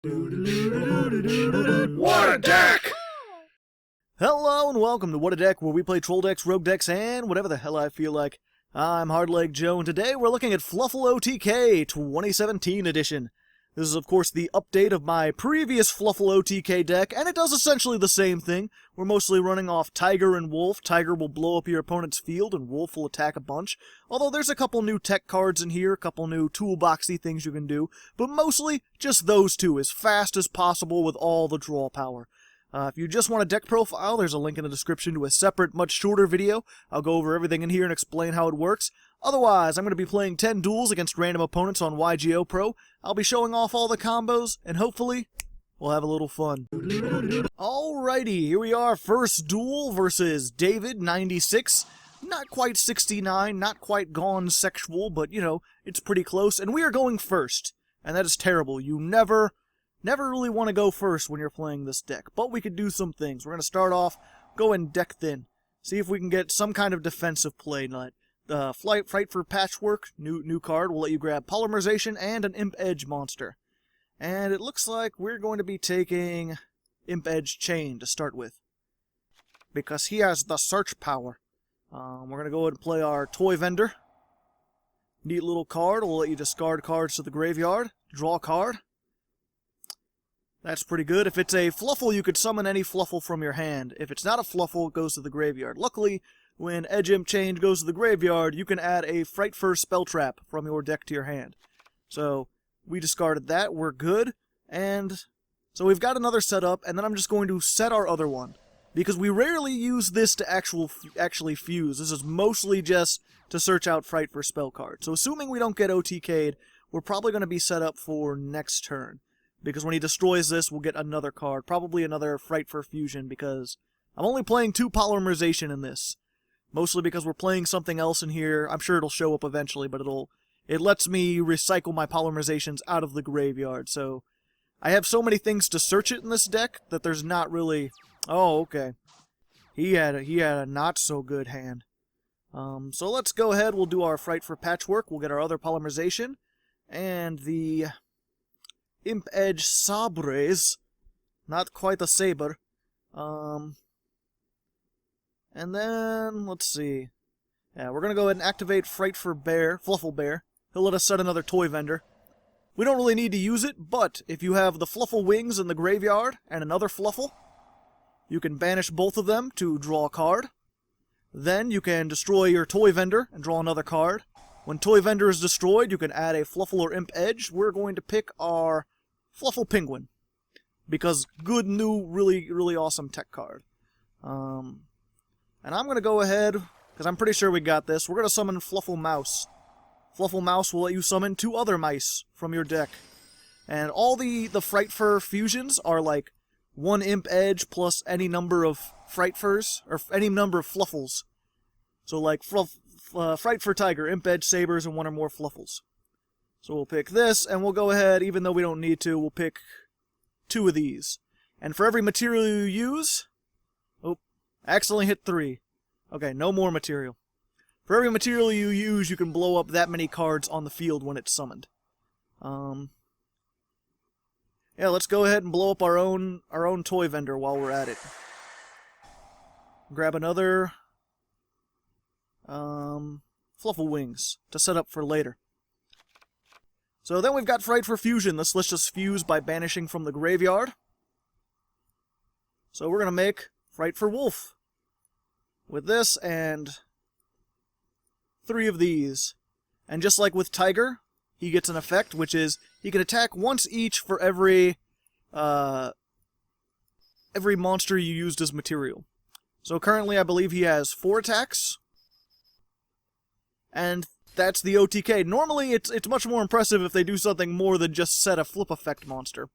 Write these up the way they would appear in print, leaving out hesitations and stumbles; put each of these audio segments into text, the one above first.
What a deck! Hello and welcome to What a Deck, where we play troll decks, rogue decks, and whatever the hell I feel like. I'm Hardleg Joe, and today we're looking at Fluffal OTK 2017 edition. This is, of course, the update of my previous Fluffal OTK deck, and it does essentially the same thing. We're mostly running off Tiger and Wolf. Tiger will blow up your opponent's field, and Wolf will attack a bunch. Although there's a couple new tech cards in here, a couple new toolboxy things you can do, but mostly just those two, as fast as possible with all the draw power. If you just want a deck profile, there's a link in the description to a separate, much shorter video. I'll go over everything in here and explain how it works. Otherwise, I'm going to be playing 10 duels against random opponents on YGOPro. I'll be showing off all the combos, and hopefully, we'll have a little fun. Alrighty, here we are. First duel versus David, 96. Not quite 69, not quite gone sexual, but, you know, it's pretty close. And we are going first, and that is terrible. You never really want to go first when you're playing this deck. But we could do some things. We're going to start off, go in deck thin. See if we can get some kind of defensive play tonight. Frightfur Patchwork, new card, will let you grab Polymerization and an Imp Edge monster. And it looks like we're going to be taking Imp Edge Chain to start with, because he has the search power. We're going to go ahead and play our Toy Vendor. Neat little card, will let you discard cards to the graveyard, draw a card. That's pretty good. If it's a Fluffal, you could summon any Fluffal from your hand. If it's not a Fluffal, it goes to the graveyard. Luckily, when Edge Imp Chain goes to the graveyard, you can add a Frightfur spell trap from your deck to your hand. So, we discarded that. We're good. And so we've got another setup, and then I'm just going to set our other one, because we rarely use this to actually fuse. This is mostly just to search out Frightfur spell cards. So assuming we don't get OTK'd, we're probably going to be set up for next turn. Because when he destroys this, we'll get another card. Probably another Frightfur Fusion, because I'm only playing 2 Polymerization in this. Mostly because we're playing something else in here. I'm sure it'll show up eventually, but it lets me recycle my Polymerizations out of the graveyard. So I have so many things to search it in this deck that there's not really... Oh, okay. He had a not-so-good hand. So let's go ahead. We'll do our Frightfur Patchwork. We'll get our other Polymerization. And the Imp Edge Sabres. Not quite a saber. And then, let's see. Yeah, we're going to go ahead and activate Fluffal Bear. He'll let us set another Toy Vendor. We don't really need to use it, but if you have the Fluffal Wings in the graveyard and another Fluffal, you can banish both of them to draw a card. Then you can destroy your Toy Vendor and draw another card. When Toy Vendor is destroyed, you can add a Fluffal or Imp Edge. We're going to pick our Fluffal Penguin, because good new, really awesome tech card. And I'm going to go ahead, because I'm pretty sure we got this. We're going to summon Fluffal Mouse. Fluffal Mouse will let you summon 2 other mice from your deck. And all the Frightfur fusions are like 1 Imp Edge plus any number of Frightfurs, or any number of Fluffals. So like Frightfur Tiger, Imp Edge Sabers, and 1 or more Fluffals. So we'll pick this, and we'll go ahead, even though we don't need to, we'll pick 2 of these. And for every material you use... I accidentally hit 3. Okay, no more material. For every material you use, you can blow up that many cards on the field when it's summoned. Yeah, let's go ahead and blow up our own Toy Vendor while we're at it. Grab another Fluffal Wings to set up for later. So then we've got Frightfur Fusion. This lets us fuse by banishing from the graveyard. So we're going to make Frightfur Wolf with this and 3 of these. And just like with Tiger, he gets an effect, which is he can attack once each for every monster you used as material. So currently I believe he has 4 attacks, and that's the OTK. Normally it's much more impressive if they do something more than just set a flip effect monster.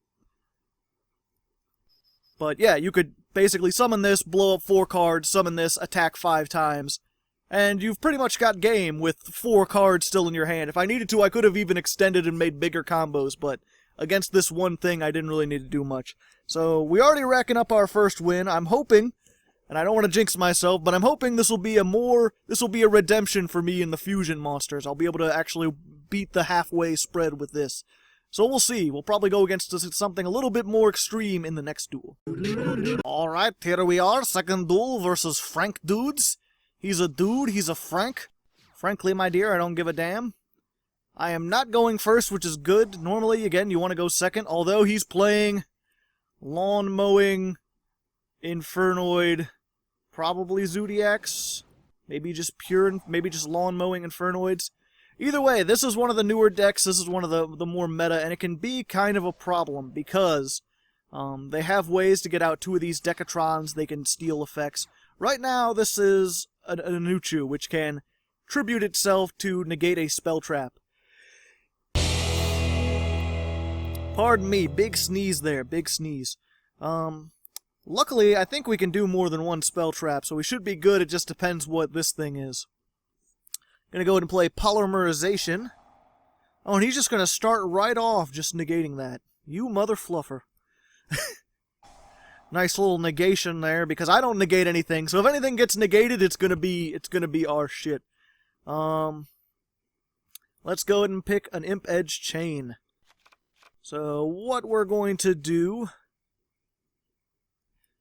But yeah, you could basically summon this, blow up 4 cards, summon this, attack 5 times, and you've pretty much got game with 4 cards still in your hand. If I needed to, I could have even extended and made bigger combos, but against this one thing, I didn't really need to do much. So we're already racking up our first win. I'm hoping, and I don't want to jinx myself, but I'm hoping this will be a redemption for me in the fusion monsters. I'll be able to actually beat the halfway spread with this. So we'll see. We'll probably go against something a little bit more extreme in the next duel. Alright, here we are. Second duel versus Frank Dudes. He's a dude, he's a Frank. Frankly, my dear, I don't give a damn. I am not going first, which is good. Normally, again, you want to go second. Although he's playing Lawn Mowing, Infernoid, probably Zodiacs. Maybe just Lawn Mowing Infernoids. Either way, this is one of the newer decks, this is one of the more meta, and it can be kind of a problem, because they have ways to get out two of these Decatrons, they can steal effects. Right now, this is an Anuchu, which can tribute itself to negate a spell trap. Pardon me, big sneeze there, big sneeze. Luckily, I think we can do more than one spell trap, so we should be good, it just depends what this thing is. Gonna go ahead and play Polymerization. Oh, and he's just gonna start right off just negating that. You mother fluffer. Nice little negation there, because I don't negate anything, so if anything gets negated, it's gonna be our shit. Let's go ahead and pick an Imp Edge Chain. So, what we're going to do...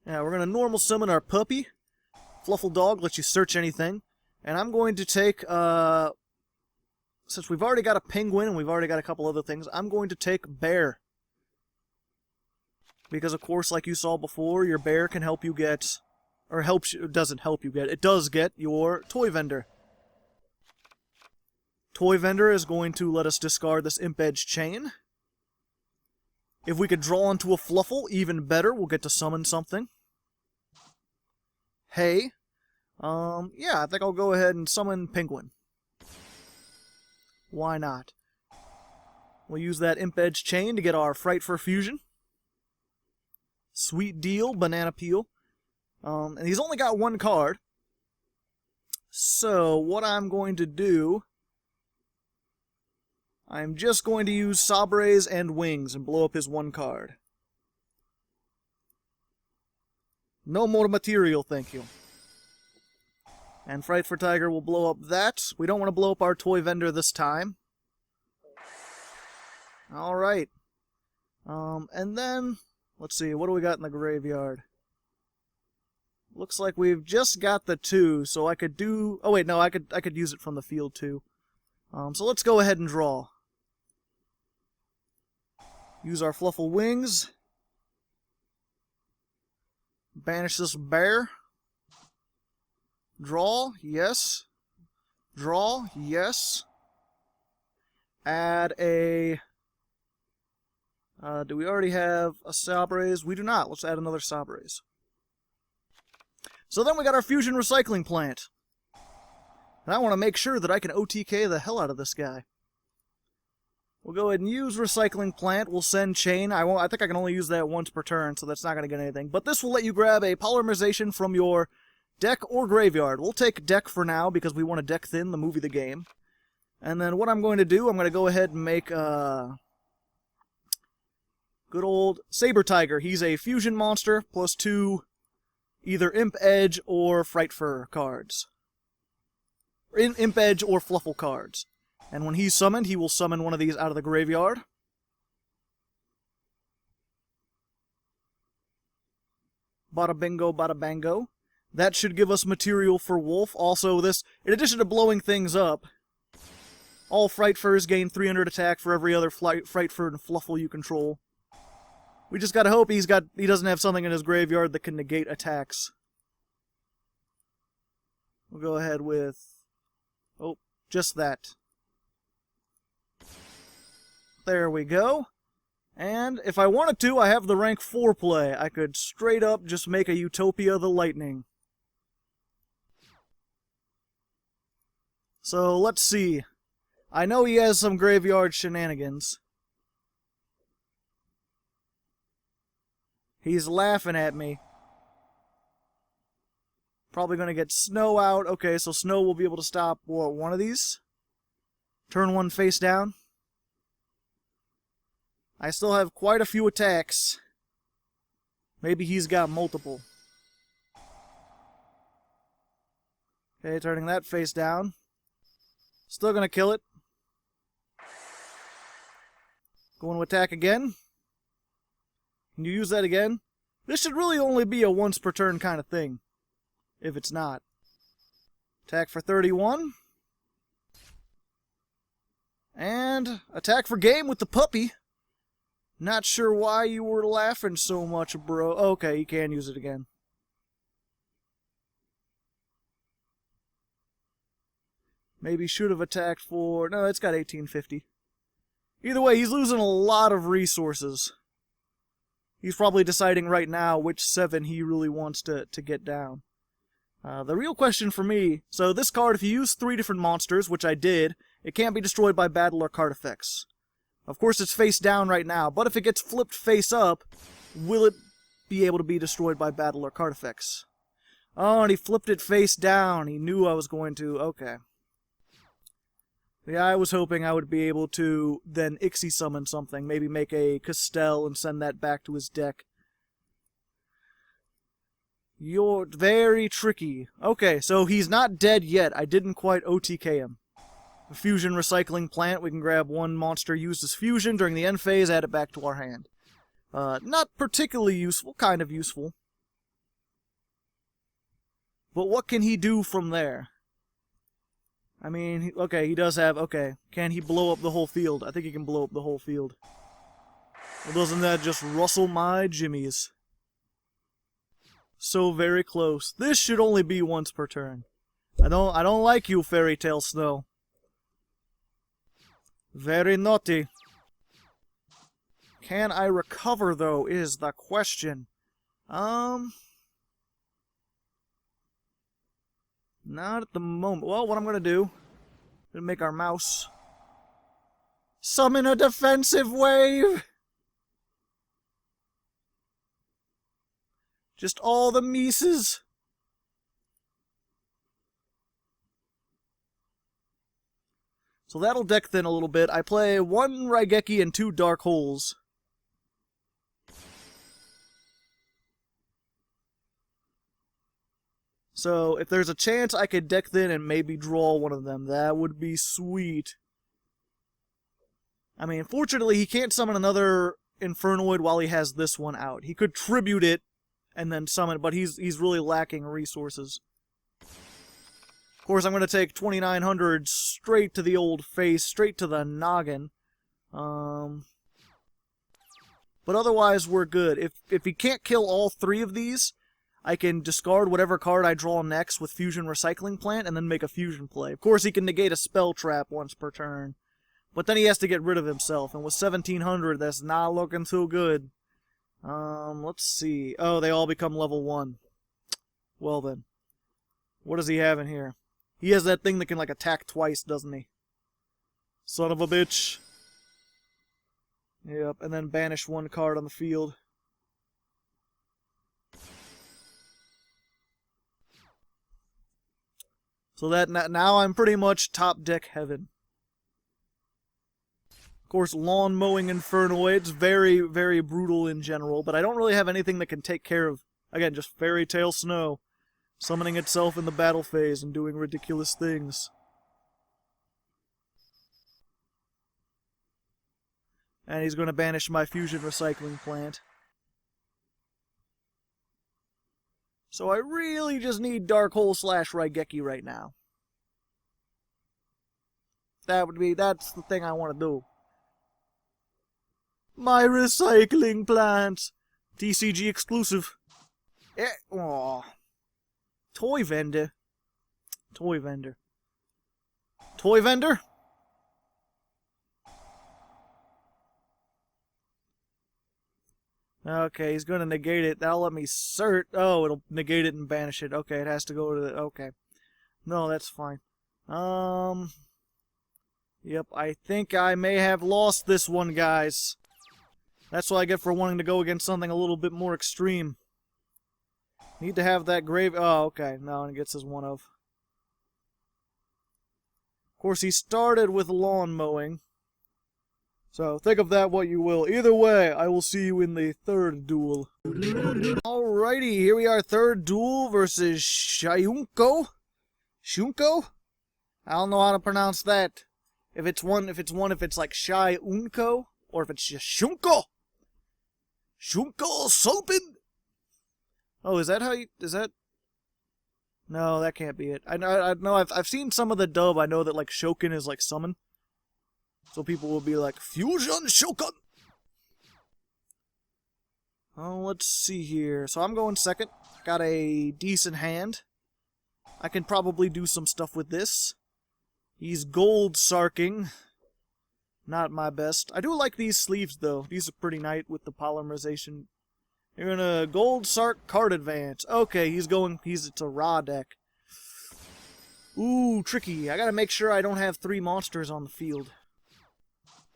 Yeah, we're gonna normal summon our puppy. Fluffal Dog lets you search anything. And I'm going to take, since we've already got a penguin and we've already got a couple other things, I'm going to take bear. Because, of course, like you saw before, your bear can help you get, or doesn't help you get, it does get your toy vendor. Toy vendor is going to let us discard this Imp Edge Chain. If we could draw into a Fluffal, even better, we'll get to summon something. Hey. Yeah, I think I'll go ahead and summon Penguin. Why not? We'll use that Imp Edge Chain to get our Frightfur Fusion. Sweet deal, Banana Peel. And he's only got one card. So, what I'm going to do... I'm just going to use Sabres and Wings and blow up his one card. No more material, thank you. And Frightfur Tiger will blow up that. We don't want to blow up our toy vendor this time. Alright. And then, let's see, what do we got in the graveyard? Looks like we've just got the 2, so I could do... Oh wait, no, I could use it from the field too. So let's go ahead and draw. Use our Fluffal Wings. Banish this bear. Draw, yes. Draw, yes. Add a... do we already have a Sabres? We do not. Let's add another Sabres. So then we got our Fusion Recycling Plant. And I want to make sure that I can OTK the hell out of this guy. We'll go ahead and use Recycling Plant. We'll send Chain. I think I can only use that once per turn, so that's not going to get anything. But this will let you grab a Polymerization from your deck or graveyard. We'll take deck for now because we want to deck thin the movie the game. And then what I'm going to do, I'm going to go ahead and make good old Sabre Tiger. He's a fusion monster plus 2 either Imp Edge or Frightfur cards. Imp Edge or Fluffal cards. And when he's summoned, he will summon one of these out of the graveyard. Bada bingo, bada bango. That should give us material for Wolf. Also, this, in addition to blowing things up, all Frightfurs gain 300 attack for every other Frightfur and Fluffal you control. We just gotta hope he doesn't have something in his graveyard that can negate attacks. We'll go ahead with... Oh, just that. There we go. And if I wanted to, I have the rank 4 play. I could straight up just make a Utopia the Lightning. So, let's see. I know he has some graveyard shenanigans. He's laughing at me. Probably going to get Snow out. Okay, so Snow will be able to stop, what, one of these? Turn 1 face down. I still have quite a few attacks. Maybe he's got multiple. Okay, turning that face down. Still gonna kill it. Going to attack again. Can you use that again? This should really only be a once per turn kind of thing. If it's not. Attack for 31. And attack for game with the puppy. Not sure why you were laughing so much, bro. Okay, you can use it again. Maybe should have attacked for... No, it's got 1850. Either way, he's losing a lot of resources. He's probably deciding right now which 7 he really wants to get down. The real question for me... So this card, if you use 3 different monsters, which I did, it can't be destroyed by battle or card effects. Of course, it's face down right now, but if it gets flipped face up, will it be able to be destroyed by battle or card effects? Oh, and he flipped it face down. He knew I was going to. Okay. Yeah, I was hoping I would be able to then Ixie summon something. Maybe make a Castell and send that back to his deck. You're very tricky. Okay, so he's not dead yet. I didn't quite OTK him. A fusion recycling plant. We can grab one monster used as fusion during the end phase, add it back to our hand. Not particularly useful, kind of useful. But what can he do from there? I mean, okay, he does have... Okay, can he blow up the whole field? I think he can blow up the whole field. Well, doesn't that just rustle my jimmies? So very close. This should only be once per turn. I don't like you, Fairy Tale Snow. Very naughty. Can I recover, though, is the question. Not at the moment. Well, what I'm going to do... I'm going to make our mouse... Summon a defensive wave! Just all the Mises. So that'll deck thin a little bit. I play 1 Raigeki and 2 Dark Holes. So, if there's a chance I could deck thin and maybe draw one of them, that would be sweet. I mean, fortunately, he can't summon another Infernoid while he has this one out. He could tribute it and then summon it, but he's really lacking resources. Of course, I'm going to take 2900 straight to the old face, straight to the noggin. But otherwise, we're good. If he can't kill all 3 of these... I can discard whatever card I draw next with Fusion Recycling Plant and then make a fusion play. Of course, he can negate a spell trap once per turn. But then he has to get rid of himself. And with 1700, that's not looking too good. Let's see. Oh, they all become level 1. Well then. What does he have in here? He has that thing that can, like, attack twice, doesn't he? Son of a bitch. Yep, and then banish 1 card on the field. So that now I'm pretty much top deck heaven. Of course, lawn mowing Infernoids, very, very brutal in general, but I don't really have anything that can take care of, again, just Fairy Tale Snow, summoning itself in the battle phase and doing ridiculous things. And he's going to banish my Fusion Recycling Plant. So I really just need Dark Hole / Raigeki right now. That's the thing I want to do. My recycling plants! TCG exclusive. Aww. Toy vendor. Toy vendor. Toy vendor? Okay, he's going to negate it. That'll let me cert. Oh, it'll negate it and banish it. Okay, it has to go to the... Okay. No, that's fine. Yep, I think I may have lost this one, guys. That's what I get for wanting to go against something a little bit more extreme. Need to have that grave... Oh, okay. No, and it gets his one of. Of course, he started with lawn mowing. So, think of that what you will. Either way, I will see you in the 3rd duel. Alrighty, here we are, 3rd duel versus Shunko? Shunko? I don't know how to pronounce that. If it's like Shai Unko, or if it's just Shunko. Shunko Sulpin. Oh, is that how you... Is that... No, that can't be it. I know I've seen some of the dub. I know that, like, Shokin is, like, summon. So people will be like, Fusion Shokin! Oh, let's see here. So I'm going second. Got a decent hand. I can probably do some stuff with this. He's gold sarking. Not my best. I do like these sleeves, though. These are pretty nice with the polymerization. You're in a gold sark card advance. Okay, it's a raw deck. Ooh, tricky. I gotta make sure I don't have 3 monsters on the field.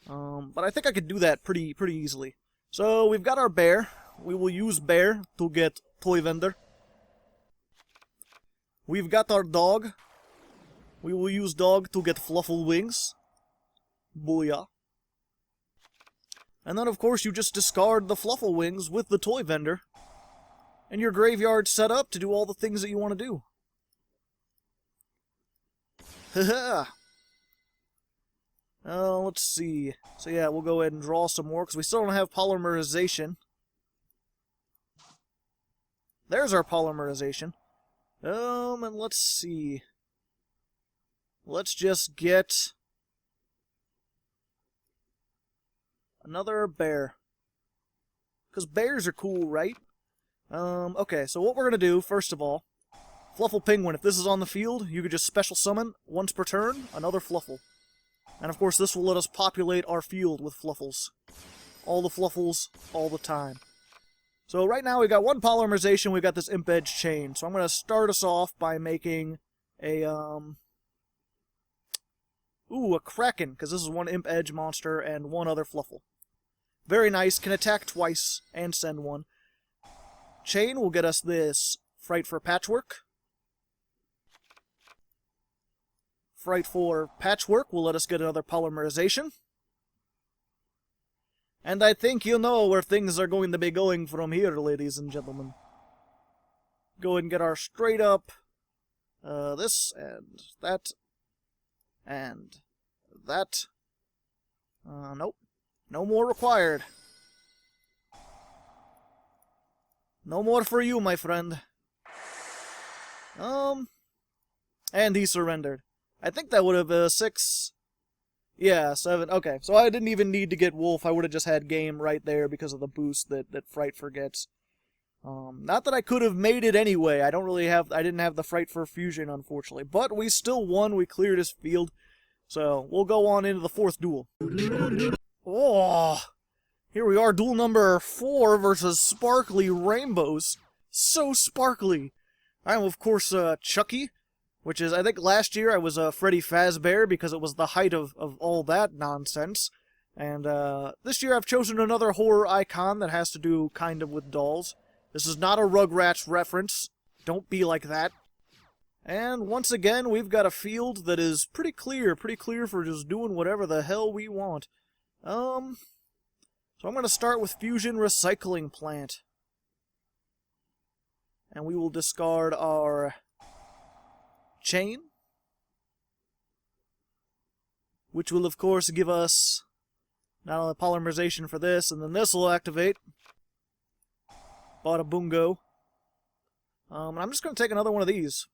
But I think I could do that pretty easily. So, we've got our bear. We will use bear to get Toy Vendor. We've got our dog. We will use dog to get Fluffal wings. Booyah. And then, of course, you just discard the Fluffal wings with the Toy Vendor. And your graveyard's set up to do all the things that you want to do. Haha! Let's see. So yeah, we'll go ahead and draw some more, because we still don't have polymerization. There's our polymerization. And let's see. Let's just get... another bear. Because bears are cool, right? Okay, so what we're going to do, first of all, Fluffal Penguin, if this is on the field, you could just special summon, once per turn, another Fluffal. And of course, this will let us populate our field with Fluffals. All the Fluffals, all the time. So right now we've got 1 polymerization, we've got this Imp Edge chain. So I'm going to start us off by making a, a Kraken, because this is 1 Imp Edge monster and 1 other Fluffal. Very nice, can attack twice and send 1. Chain will get us this Frightfur Patchwork. Frightfur Patchwork will let us get another polymerization. And I think you know where things are going to be going from here, ladies and gentlemen. Go ahead and get our straight up this and that and that. Nope. No more required. No more for you, my friend. And he surrendered. I think that would have 6... Yeah, 7. Okay, so I didn't even need to get Wolf. I would have just had game right there because of the boost that Frightfur gets. Not that I could have made it anyway. I didn't have the Frightfur fusion, unfortunately. But we still won. We cleared his field. So, we'll go on into the 4th duel. Oh! Here we are, duel number 4 versus Sparkly Rainbows. So sparkly! I'm, of course, Chucky. Which is, I think last year I was Freddy Fazbear because it was the height of all that nonsense. And this year I've chosen another horror icon that has to do kind of with dolls. This is not a Rugrats reference. Don't be like that. And once again, we've got a field that is pretty clear for just doing whatever the hell we want. So I'm going to start with Fusion Recycling Plant. And we will discard our... chain, which will of course give us not only polymerization for this, and then this will activate. Bada boongo. I'm just going to take another one of these.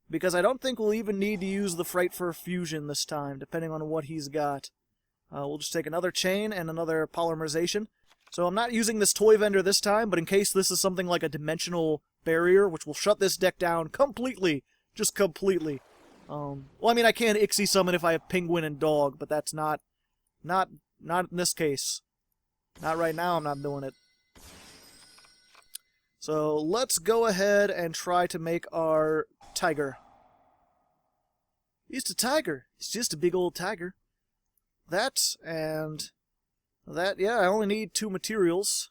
Because I don't think we'll even need to use the Frightfur Fusion this time, depending on what he's got. We'll just take another chain and another polymerization. So I'm not using this Toy Vendor this time, but in case this is something like a dimensional barrier, which will shut this deck down completely. Just completely. Well, I mean, I can Ixie summon if I have Penguin and Dog, but that's not in this case. Not right now, I'm not doing it. So, let's go ahead and try to make our tiger. It's a tiger. It's just a big old tiger. That, and that, yeah, I only need 2 materials.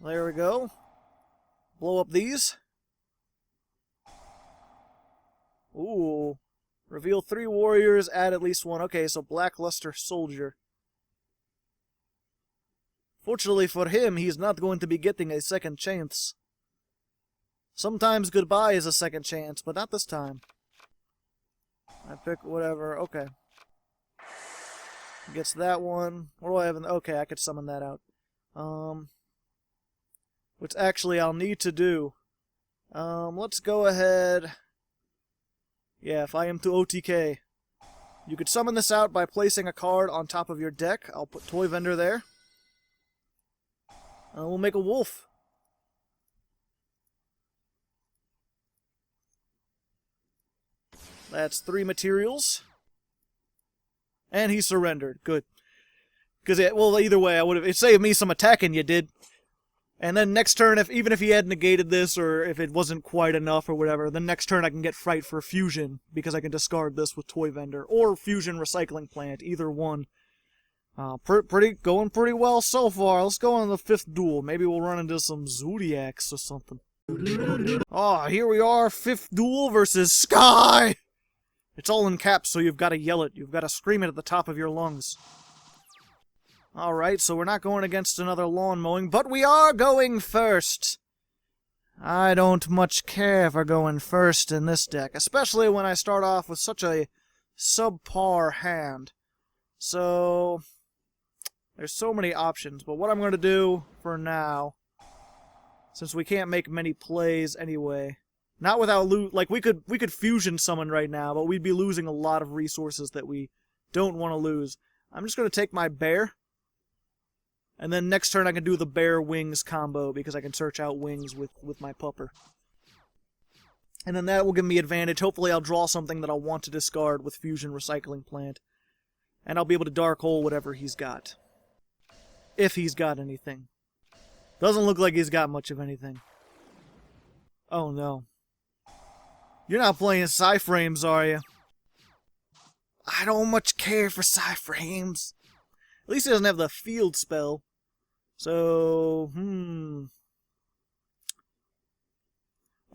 There we go. Blow up these. Ooh. Reveal 3 warriors, add at least 1. Okay, so Blackluster Soldier. Fortunately for him, he's not going to be getting a second chance. Sometimes goodbye is a second chance, but not this time. I pick whatever. Okay. Gets that one. What do I have in... Okay, I could summon that out. Which actually I'll need to do. Let's go ahead... Yeah, if I am to OTK. You could summon this out by placing a card on top of your deck. I'll put Toy Vendor there. We'll make a wolf. That's 3 materials. And he surrendered. Good. Because, well, either way, I would have... It saved me some attacking, you did. And then next turn, even if he had negated this, or if it wasn't quite enough or whatever, then next turn I can get Frightfur Fusion, because I can discard this with Toy Vendor. Or Fusion Recycling Plant, either one. Going pretty well so far. Let's go on the 5th duel. Maybe we'll run into some Zodiacs or something. Oh, here we are, 5th duel versus Sky! It's all in caps, so you've got to yell it. You've got to scream it at the top of your lungs. Alright, so we're not going against another lawn mowing, but we are going first! I don't much care for going first in this deck, especially when I start off with such a subpar hand. So, there's so many options, but what I'm going to do for now, since we can't make many plays anyway, not without like we could fusion summon right now, but we'd be losing a lot of resources that we don't want to lose. I'm just going to take my bear. And then next turn I can do the bear wings combo, because I can search out wings with my pupper. And then that will give me advantage. Hopefully I'll draw something that I'll want to discard with Fusion Recycling Plant. And I'll be able to Dark Hole whatever he's got. If he's got anything. Doesn't look like he's got much of anything. Oh no. You're not playing Psy-Frames, are you? I don't much care for Psy-Frames. At least he doesn't have the field spell. So, I'm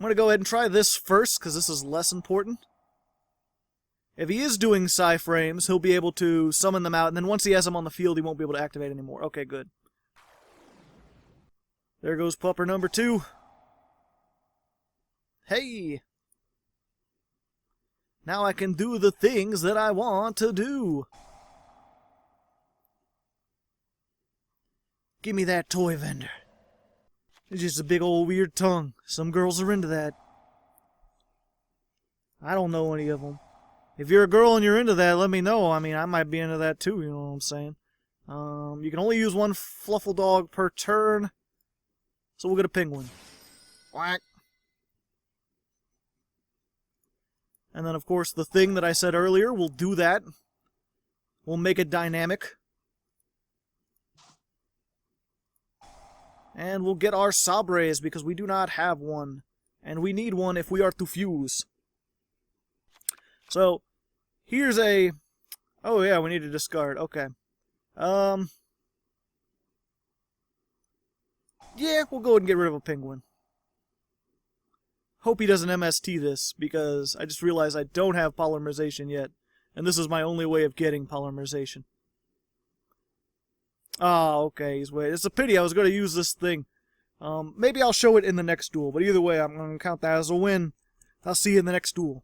going to go ahead and try this first, because this is less important. If he is doing Psy-Frames, he'll be able to summon them out, and then once he has them on the field, he won't be able to activate anymore. Okay, good. There goes pupper number 2. Hey! Now I can do the things that I want to do. Give me that Toy Vendor. It's just a big old weird tongue. Some girls are into that. I don't know any of them. If you're a girl and you're into that, let me know. I mean, I might be into that too, you know what I'm saying? You can only use one Fluffal dog per turn. So we'll get a penguin. Quack. And then, of course, the thing that I said earlier, we'll do that. We'll make it dynamic. And we'll get our sabres, because we do not have one. And we need one if we are to fuse. So, here's a... Oh yeah, we need to discard. Okay. Yeah, we'll go ahead and get rid of a penguin. Hope he doesn't MST this, because I just realized I don't have polymerization yet. And this is my only way of getting polymerization. Oh, okay, he's waiting. It's a pity, I was going to use this thing. Maybe I'll show it in the next duel, but either way, I'm going to count that as a win. I'll see you in the next duel.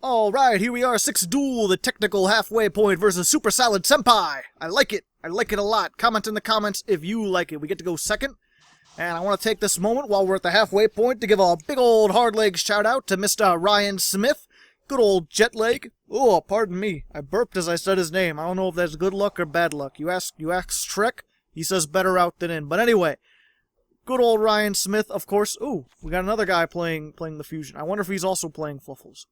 Alright, here we are, 6th duel, the technical halfway point versus Super Salad Senpai. I like it. I like it a lot. Comment in the comments if you like it. We get to go second. And I want to take this moment while we're at the halfway point to give a big old Hardleg shout out to Mr. Ryan Smith. Good old Jetleg. Oh, pardon me. I burped as I said his name. I don't know if that's good luck or bad luck. You ask Shrek, he says better out than in. But anyway, good old Ryan Smith, of course. Ooh, we got another guy playing the Fusion. I wonder if he's also playing Fluffals.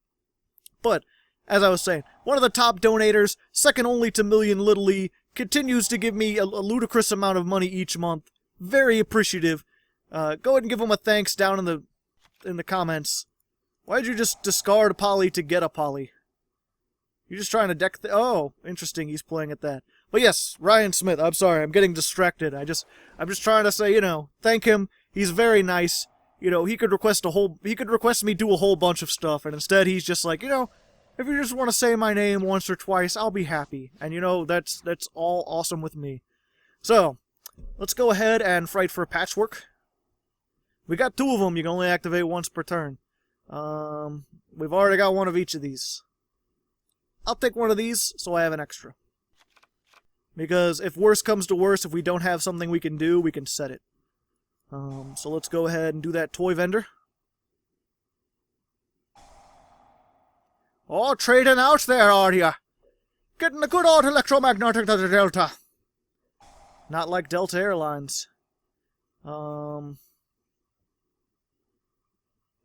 But, as I was saying, one of the top donators, second only to MillionLittleE, continues to give me a ludicrous amount of money each month. Very appreciative. Go ahead and give him a thanks down in the comments. Why'd you just discard a poly to get a poly? You're just trying to deck oh, interesting, he's playing at that. But yes, Ryan Smith, I'm sorry, I'm getting distracted. I'm just trying to say, you know, thank him. He's very nice. You know, he could request me do a whole bunch of stuff, and instead he's just like, you know, if you just want to say my name once or twice, I'll be happy. And you know, that's all awesome with me. So, let's go ahead and Frightfur Patchwork. We got 2 of them, you can only activate once per turn. We've already got one of each of these. I'll take one of these so I have an extra. Because if worse comes to worse, if we don't have something we can do, we can set it. So let's go ahead and do that toy vendor. Oh, trading out there, are ya? Getting a good old electromagnetic to the Delta. Not like Delta Airlines.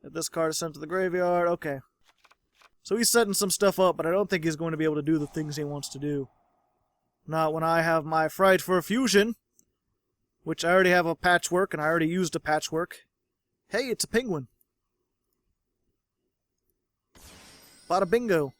This card is sent to the graveyard. Okay. So he's setting some stuff up, but I don't think he's going to be able to do the things he wants to do. Not when I have my Frightfur Fusion, which I already have a Patchwork, and I already used a Patchwork. Hey, it's a penguin. Bada bingo.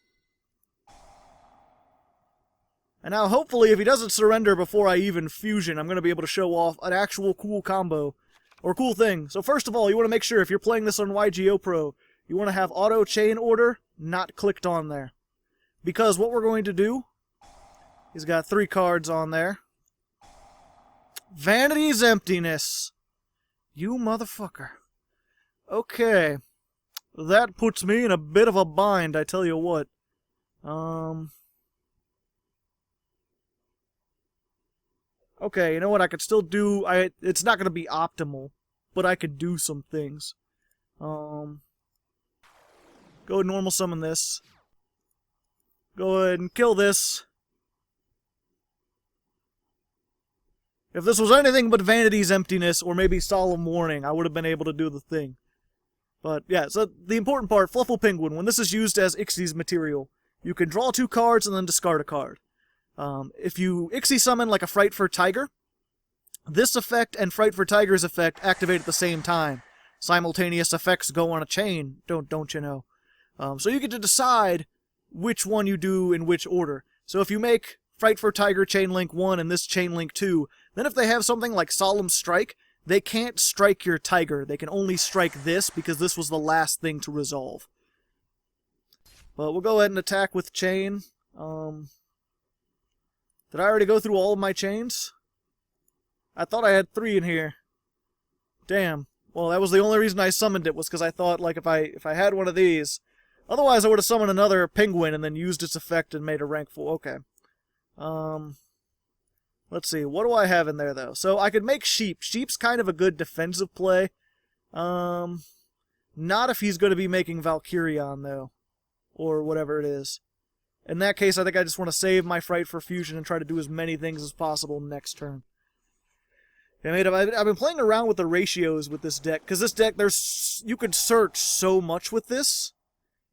And now, hopefully, if he doesn't surrender before I even fusion, I'm going to be able to show off an actual cool combo, or cool thing. So first of all, you want to make sure, if you're playing this on YGOPro, you want to have auto chain order not clicked on there. Because what we're going to do, he's got 3 cards on there. Vanity's Emptiness. You motherfucker. Okay. That puts me in a bit of a bind, I tell you what. Okay, you know what? I could still do... It's not going to be optimal, but I could do some things. Go normal summon this. Go ahead and kill this. If this was anything but Vanity's Emptiness, or maybe Solemn Warning, I would have been able to do the thing. But, yeah, so the important part, Fluffal Penguin, when this is used as Ixie's material, you can draw 2 cards and then discard a card. If you Ixie summon like a Frightfur Tiger, this effect and Frightfur Tiger's effect activate at the same time. Simultaneous effects go on a chain, don't you know? So you get to decide which one you do in which order. So if you make Frightfur Tiger Chain Link 1 and this Chain Link 2, then if they have something like Solemn Strike, they can't strike your Tiger. They can only strike this because this was the last thing to resolve. But we'll go ahead and attack with Chain. Did I already go through all of my chains? I thought I had 3 in here. Damn. Well, that was the only reason I summoned it, was because I thought, like, if I had one of these... Otherwise, I would have summoned another penguin and then used its effect and made a rank full. Okay. Let's see. What do I have in there, though? So, I could make Sheep. Sheep's kind of a good defensive play. Not if he's going to be making Valkyrion, though. Or whatever it is. In that case, I think I just want to save my Frightfur Fusion and try to do as many things as possible next turn. I've been playing around with the ratios with this deck, because this deck, you could search so much with this,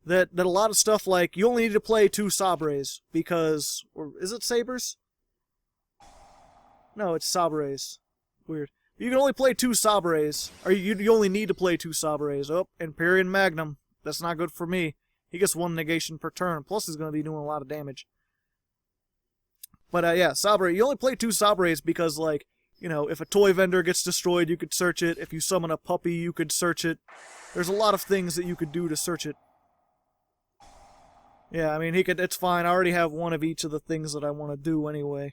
that a lot of stuff like, you only need to play 2 sabres, because, or is it sabers? No, it's sabres. Weird. You can only play 2 sabres, or you only need to play 2 sabres. Oh, Empyrean Magnum. That's not good for me. He gets 1 negation per turn, plus he's going to be doing a lot of damage. But yeah, Sabre, you only play 2 Sabres because, like, you know, if a toy vendor gets destroyed, you could search it. If you summon a puppy, you could search it. There's a lot of things that you could do to search it. Yeah, I mean, it's fine. I already have 1 of each of the things that I want to do anyway.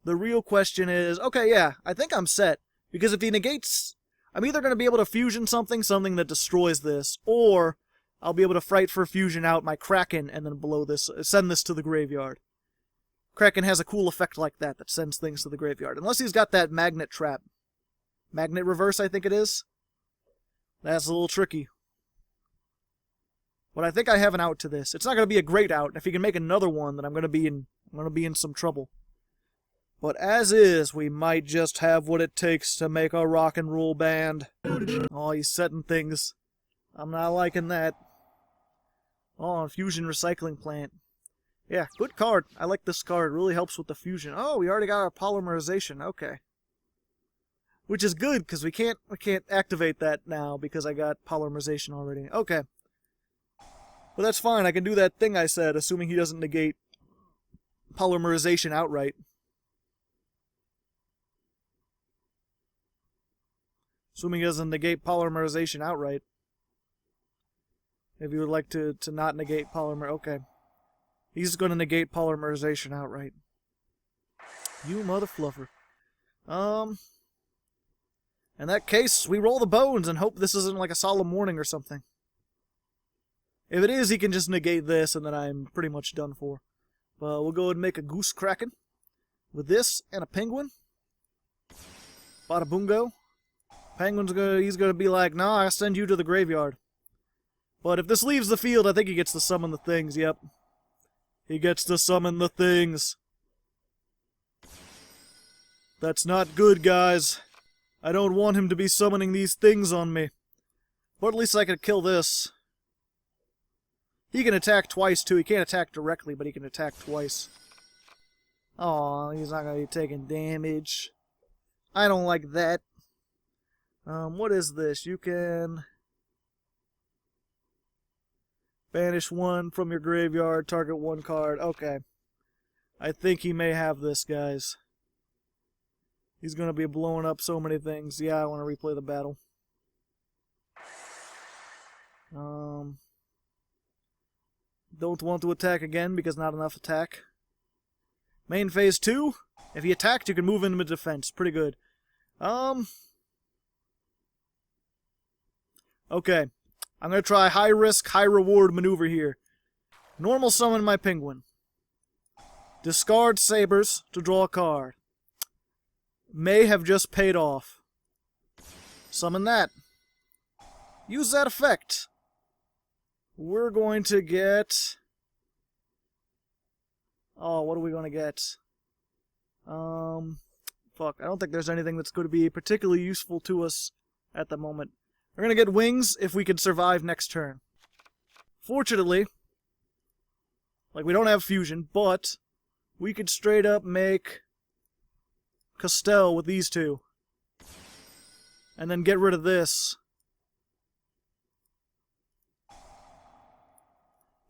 The real question is, okay, yeah, I think I'm set. Because if he negates... I'm either going to be able to fusion something that destroys this, or I'll be able to Frightfur Fusion out my Kraken and then send this to the graveyard. Kraken has a cool effect like that sends things to the graveyard. Unless he's got that Magnet Trap. Magnet Reverse, I think it is. That's a little tricky. But I think I have an out to this. It's not going to be a great out, and if he can make another one, then I'm going to be in some trouble. But as is, we might just have what it takes to make a rock and roll band. Oh, he's setting things. I'm not liking that. Oh, Fusion Recycling Plant. Yeah, good card. I like this card. It really helps with the fusion. Oh, we already got our polymerization. Okay. Which is good, because we can't activate that now, because I got polymerization already. Okay. But that's fine. I can do that thing I said, assuming he doesn't negate polymerization outright. Assuming he doesn't negate polymerization outright. If you would like to not negate okay. He's going to negate polymerization outright. You mother fluffer. In that case, we roll the bones and hope this isn't like a solemn warning or something. If it is, he can just negate this, and then I'm pretty much done for. But we'll go ahead and make a Goose Kraken with this and a Penguin. Bada boongo. He's gonna be like, nah, I send you to the graveyard. But if this leaves the field, I think he gets to summon the things, yep. He gets to summon the things. That's not good, guys. I don't want him to be summoning these things on me. But at least I could kill this. He can attack twice, too. He can't attack directly, but he can attack twice. Aw, he's not gonna be taking damage. I don't like that. What is this? You can banish one from your graveyard, target one card. Okay. I think he may have this, guys. He's gonna be blowing up so many things. Yeah, I want to replay the battle. Don't want to attack again because not enough attack. Main phase 2. If he attacked, you can move into defense. Pretty good. Okay. I'm going to try high risk, high reward maneuver here. Normal summon my Penguin. Discard sabers to draw a card. May have just paid off. Summon that. Use that effect. We're going to get... Oh, what are we going to get? Fuck, I don't think there's anything that's going to be particularly useful to us at the moment. We're going to get wings if we can survive next turn. Fortunately, like, we don't have fusion, but we could straight up make Castell with these two. And then get rid of this.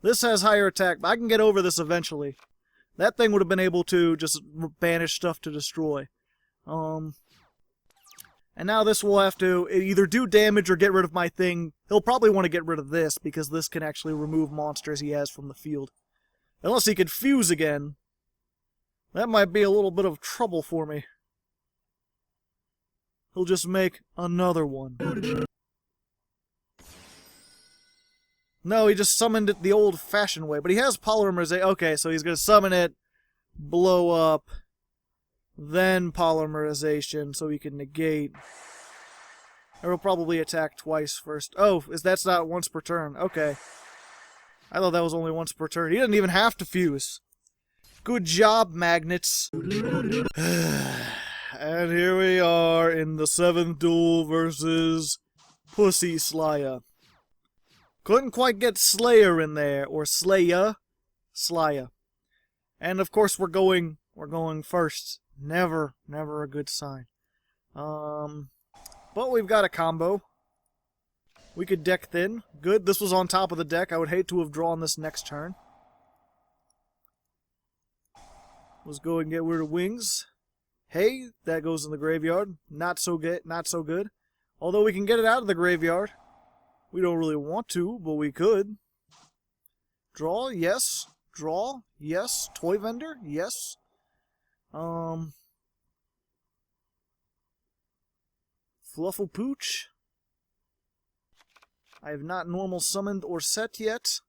This has higher attack, but I can get over this eventually. That thing would have been able to just banish stuff to destroy. And now this will have to either do damage or get rid of my thing. He'll probably want to get rid of this, because this can actually remove monsters he has from the field. Unless he could fuse again. That might be a little bit of trouble for me. He'll just make another one. No, he just summoned it the old-fashioned way. But he has polymerization. Okay, so he's going to summon it, blow up, then polymerization, so he can negate. Or he'll probably attack twice first. Oh, that's not once per turn. Okay. I thought that was only once per turn. He didn't even have to fuse. Good job, magnets. And here we are in the 7th duel versus Pussy Slaya. Couldn't quite get Slayer in there, or Slaya. Slaya. And of course we're going first. Never a good sign. But we've got a combo. We could deck thin. Good, this was on top of the deck. I would hate to have drawn this next turn. Let's go and get rid of wings. Hey, that goes in the graveyard. Not so good. Although we can get it out of the graveyard. We don't really want to, but we could. Draw, yes. Draw, yes. Toy vendor, yes. Fluffal Pooch. I have not normal summoned or set yet.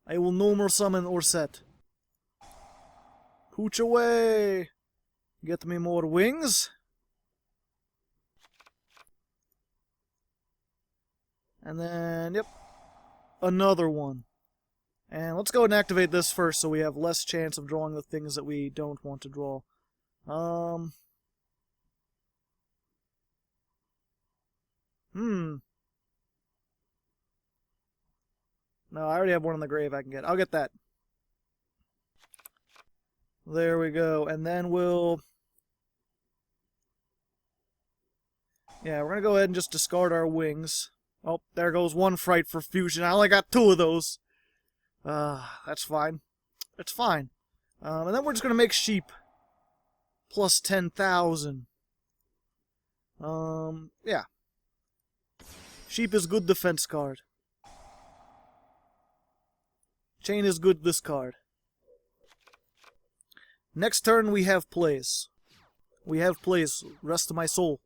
I will normal summon or set. Pooch away! Get me more wings. And then, yep, another one. And let's go and activate this first so we have less chance of drawing the things that we don't want to draw. No, I already have one in the grave I can get. I'll get that. There we go. And then we'll... Yeah, we're going to go ahead and just discard our wings. Oh, there goes one Frightfur fusion. I only got 2 of those. That's fine. It's fine. And then we're just going to make sheep. Plus 10,000. Yeah. Sheep is good defense card. Chain is good this card. Next turn we have plays. We have plays. Rest of my soul.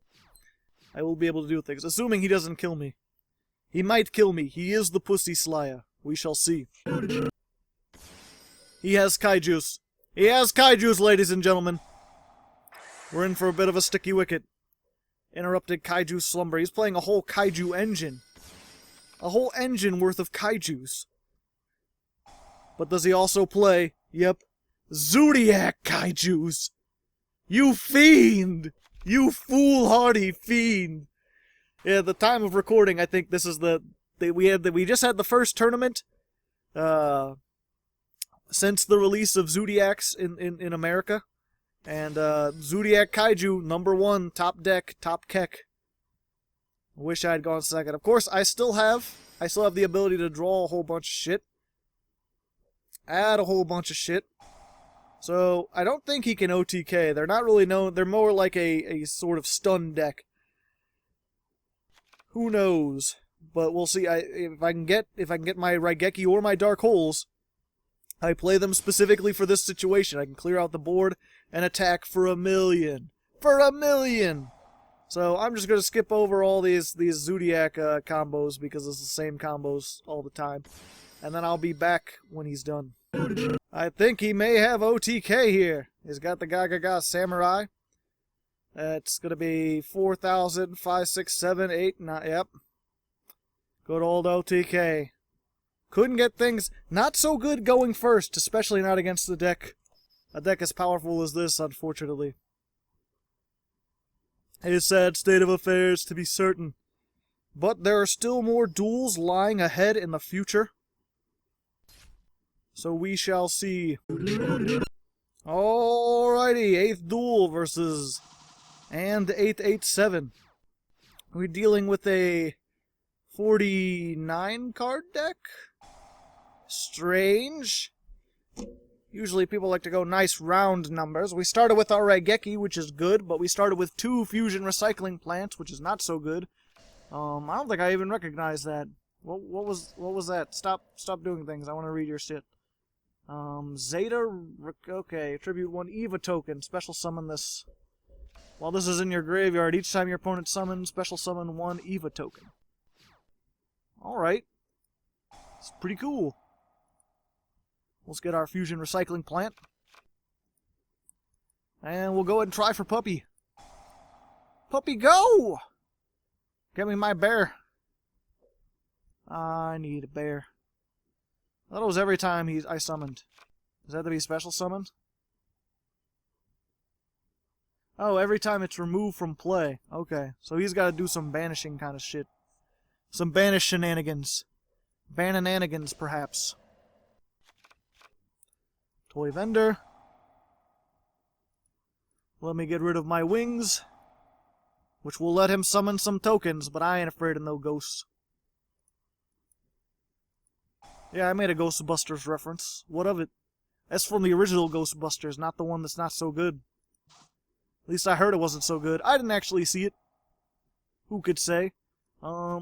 I will be able to do things. Assuming he doesn't kill me. He might kill me. He is the Pussy Slayer. We shall see. He has kaijus. He has kaijus, ladies and gentlemen. We're in for a bit of a sticky wicket. Interrupted kaiju slumber. He's playing a whole kaiju engine. A whole engine worth of kaijus. But does he also play, yep, Zodiac kaijus? You fiend! You foolhardy fiend! Yeah, at the time of recording, I think this is we just had the first tournament since the release of Zodiacs in America. And Zodiac Kaiju, #1, top deck, top kek. Wish I had gone second. Of course, I still have the ability to draw a whole bunch of shit. Add a whole bunch of shit. So, I don't think he can OTK. They're not really known. They're more like a sort of stun deck. Who knows? But we'll see. If I can get my Raigeki or my Dark Holes, I play them specifically for this situation. I can clear out the board and attack for 1,000,000. For 1,000,000! So I'm just going to skip over all these Zodiac combos because it's the same combos all the time. And then I'll be back when he's done. I think he may have OTK here. He's got the Gagaga Samurai. It's going to be 4,000, 5, 6, 7, 8, 9, yep. Good old OTK. Couldn't get things not so good going first, especially not against the deck. A deck as powerful as this, unfortunately. A sad state of affairs, to be certain. But there are still more duels lying ahead in the future. So we shall see. Alrighty, 8th duel versus... and 887. We're dealing with a 49 card deck? Strange. Usually people like to go nice round numbers. We started with our Raigeki, which is good, but we started with 2 fusion recycling plants, which is not so good. I don't think I even recognized that. What was that? Stop doing things. I want to read your shit. Zeta, okay, attribute 1 Eva token, special summon this. While this is in your graveyard, each time your opponent summons, special summon 1 Eva token. Alright. It's pretty cool. Let's get our fusion recycling plant. And we'll go ahead and try for Puppy. Puppy, go! Get me my bear. I need a bear. I thought it was every time I summoned. Does that have to be special summoned? Oh, every time it's removed from play. Okay, so he's got to do some banishing kind of shit. Some banish shenanigans. Banananigans, perhaps. Toy vendor. Let me get rid of my wings, which will let him summon some tokens, but I ain't afraid of no ghosts. Yeah, I made a Ghostbusters reference. What of it? That's from the original Ghostbusters, not the one that's not so good. At least I heard it wasn't so good. I didn't actually see it. Who could say? I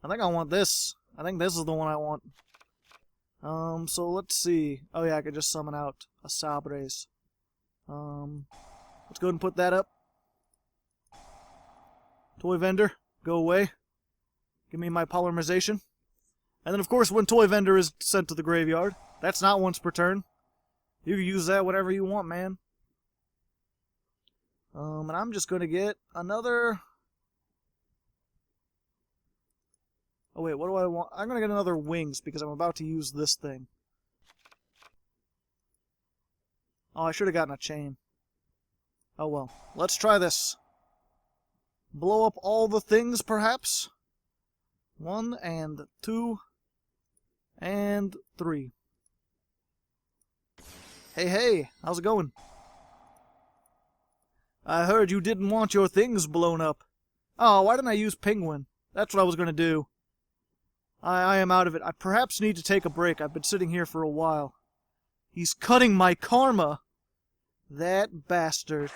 think I want this. I think this is the one I want. So let's see. Oh yeah, I could just summon out a Sabres. Let's go ahead and put that up. Toy vendor, go away. Give me my polymerization. And then of course when Toy vendor is sent to the graveyard, that's not once per turn. You can use that whatever you want, man. And I'm just gonna get another... Oh wait, what do I want? I'm gonna get another wings because I'm about to use this thing. Oh, I should have gotten a chain. Oh well. Let's try this. Blow up all the things, perhaps? 1 and 2 and 3. Hey, how's it going? I heard you didn't want your things blown up. Oh, why didn't I use Penguin? That's what I was gonna do. I am out of it. I perhaps need to take a break. I've been sitting here for a while. He's cutting my karma. That bastard.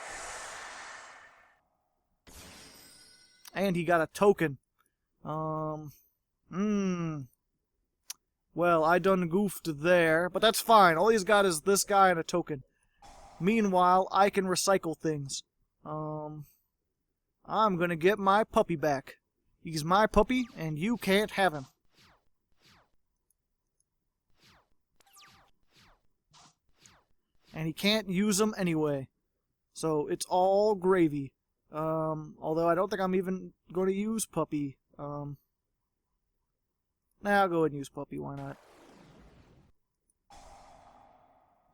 And he got a token. Well, I done goofed there, but that's fine. All he's got is this guy and a token. Meanwhile, I can recycle things. I'm gonna get my puppy back. He's my puppy, and you can't have him. And he can't use him anyway. So it's all gravy. Although I don't think I'm even going to use puppy. Nah, I'll go ahead and use puppy, why not?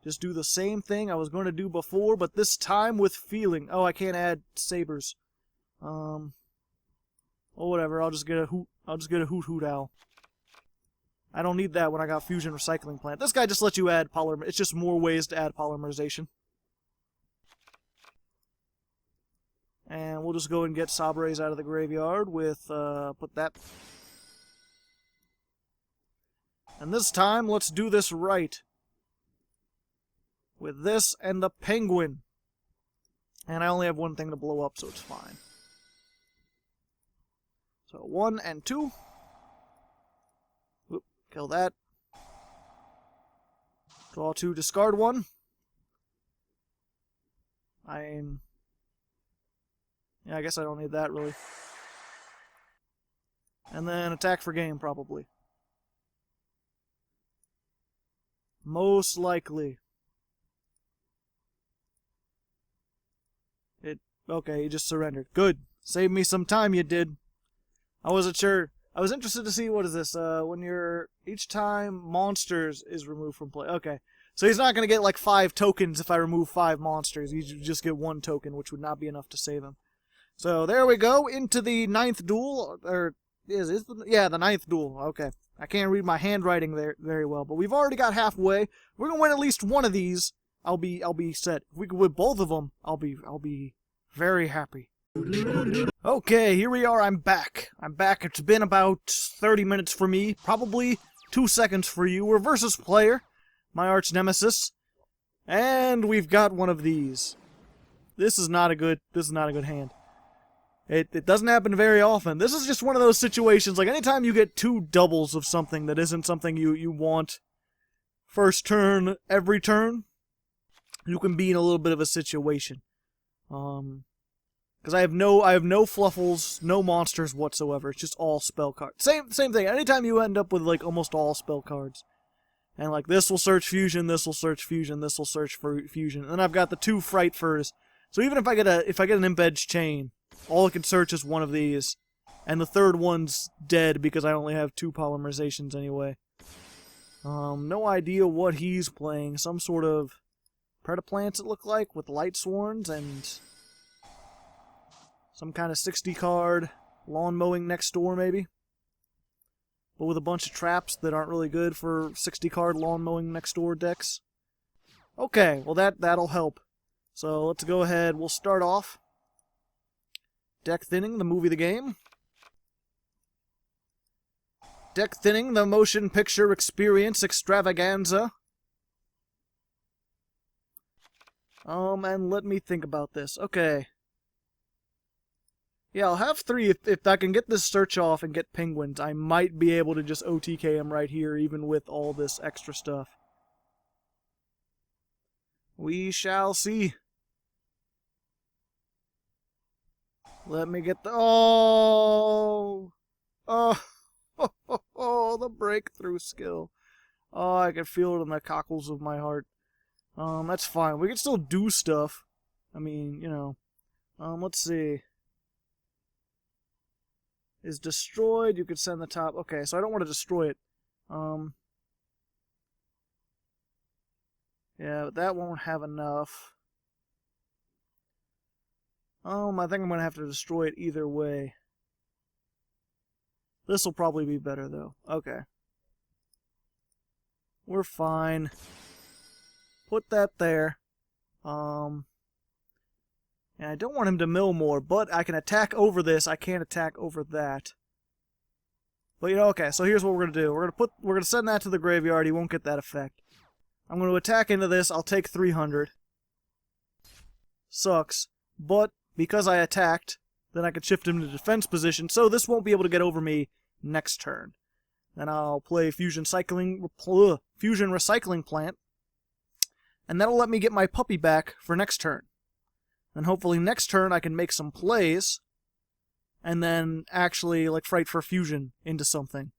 Just do the same thing I was going to do before, but this time with feeling. Oh, I can't add sabers. Oh, whatever. I'll just get a hoot. I'll just get a hoot owl. I don't need that when I got fusion recycling plant. This guy just lets you add polymer. It's just more ways to add polymerization. And we'll just go and get sabres out of the graveyard with put that. And this time, let's do this right. With this and the penguin. And I only have one thing to blow up, so it's fine. So 1 and 2. Oop, kill that. Draw 2, discard 1. Yeah, I guess I don't need that, really. And then attack for game, probably. Most likely. Okay, he just surrendered. Good. Saved me some time, you did. I wasn't sure. I was interested to see, what is this? When you're... Each time monsters is removed from play. Okay. So he's not going to get like 5 tokens if I remove 5 monsters. You just get 1 token, which would not be enough to save him. So there we go, into the 9th duel. Or, yeah, the 9th duel. Okay. I can't read my handwriting there very well, but we've already got halfway. We're going to win at least one of these. I'll be set. If we can win both of them, I'll be very happy. Okay, here we are. I'm back. It's been about 30 minutes for me, probably 2 seconds for you. We're versus player, my arch nemesis, and we've got one of these. This is not a good hand. It doesn't happen very often. This is just one of those situations, like anytime you get 2 doubles of something that isn't something you want first turn, every turn, you can be in a little bit of a situation. Because I have no fluffals, no monsters whatsoever. It's just all spell cards. Same thing. Anytime you end up with like almost all spell cards, and like this will search fusion, this will search fusion, this will search for fusion, and then I've got the 2 Frightfurs. So even if I get an imp edge chain, all it can search is one of these, and the third one's dead because I only have 2 polymerizations anyway. No idea what he's playing. Some sort of Predaplants, it looked like, with Light Sworns and some kind of 60 card lawn mowing next door, maybe. But with a bunch of traps that aren't really good for 60 card lawn mowing next door decks. Okay, well that'll help. So let's go ahead. We'll start off. Deck Thinning, the movie, the game. Deck Thinning, the motion picture experience extravaganza. And let me think about this. Okay. Yeah, I'll have 3. If I can get this search off and get penguins, I might be able to just OTK him right here, even with all this extra stuff. We shall see. Let me get the... Oh! Oh! The breakthrough skill. Oh, I can feel it in the cockles of my heart. That's fine. We can still do stuff. I mean, you know. Let's see. Is destroyed. You could send the top. Okay, so I don't want to destroy it. Yeah, but that won't have enough. I think I'm going to have to destroy it either way. This will probably be better, though. Okay. We're fine. Put that there. And I don't want him to mill more, but I can attack over this. I can't attack over that. But, you know, okay, so here's what we're going to do. We're going to send that to the graveyard. He won't get that effect. I'm going to attack into this. I'll take 300. Sucks. But because I attacked, then I can shift him to defense position, so this won't be able to get over me next turn. Then I'll play Fusion Recycling Plant, and that'll let me get my puppy back for next turn. And hopefully next turn I can make some plays and then actually, like, Frightfur Fusion into something.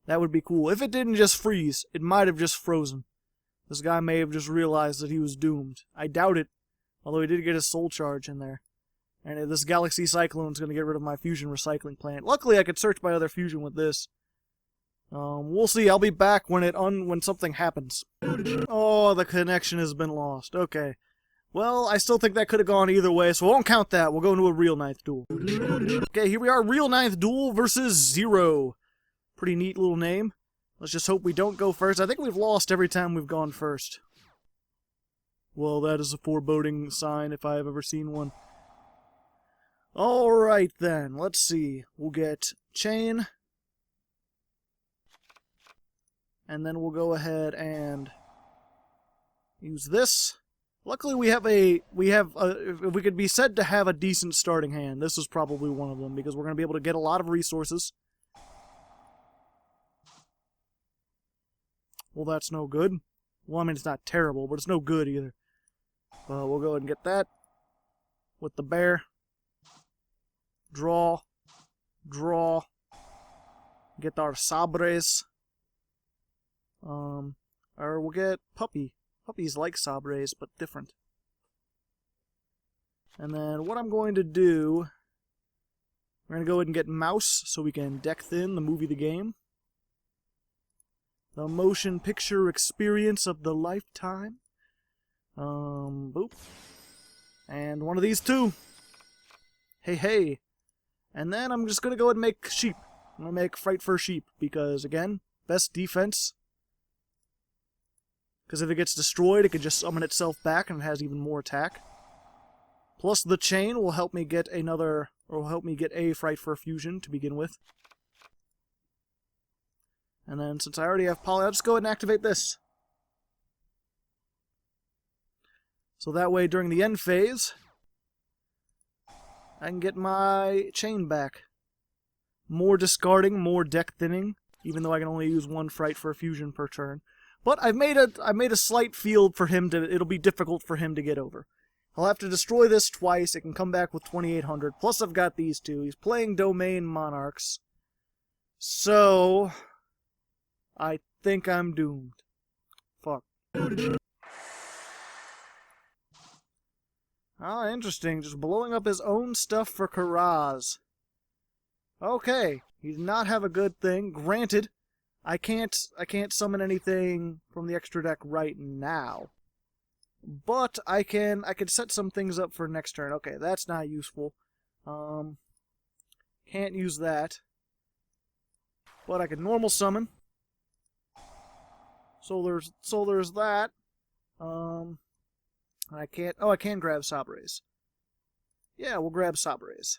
That would be cool. If it didn't just freeze, it might have just frozen. This guy may have just realized that he was doomed. I doubt it, although he did get his soul charge in there. And this Galaxy Cyclone's going to get rid of my fusion recycling plant. Luckily, I could search by other fusion with this. We'll see. I'll be back when something happens. Oh, the connection has been lost. Okay. Well, I still think that could have gone either way, so I won't count that. We'll go into a real ninth duel. Okay, here we are. Real ninth duel versus Zero. Pretty neat little name. Let's just hope we don't go first. I think we've lost every time we've gone first. Well, that is a foreboding sign if I have ever seen one. Alright then, let's see. We'll get Chain. And then we'll go ahead and use this. Luckily if we could be said to have a decent starting hand, this is probably one of them, because we're going to be able to get a lot of resources. Well, that's no good. Well, I mean, it's not terrible, but it's no good either. We'll go ahead and get that with the bear. Draw. Draw. Get our sabres. Or we'll get Puppy. Puppy's like sabres, but different. And then what I'm going to do, we're going to go ahead and get Mouse, so we can deck thin the movie The Game. The motion picture experience of the lifetime. Boop. And one of these two. Hey, hey. And then I'm just going to go ahead and make Sheep. I'm going to make Frightfur Sheep, because, again, best defense. Because if it gets destroyed, it can just summon itself back, and it has even more attack. Plus the Chain will help me get a Frightfur Fusion to begin with. And then, since I already have Poly, I'll just go ahead and activate this. So that way, during the end phase, I can get my Chain back. More discarding, more deck thinning, even though I can only use one Frightfur Fusion per turn. But I made a slight field for him to, it'll be difficult for him to get over. I'll have to destroy this twice, it can come back with 2,800, plus I've got these two. He's playing Domain Monarchs. So I think I'm doomed. Fuck. Ah, interesting. Just blowing up his own stuff for Karaz. Okay. He did not have a good thing. Granted, I can't summon anything from the extra deck right now. But I can set some things up for next turn. Okay, that's not useful. Can't use that. But I can normal summon. So there's that. I can grab Sabres. Yeah, we'll grab Sabres.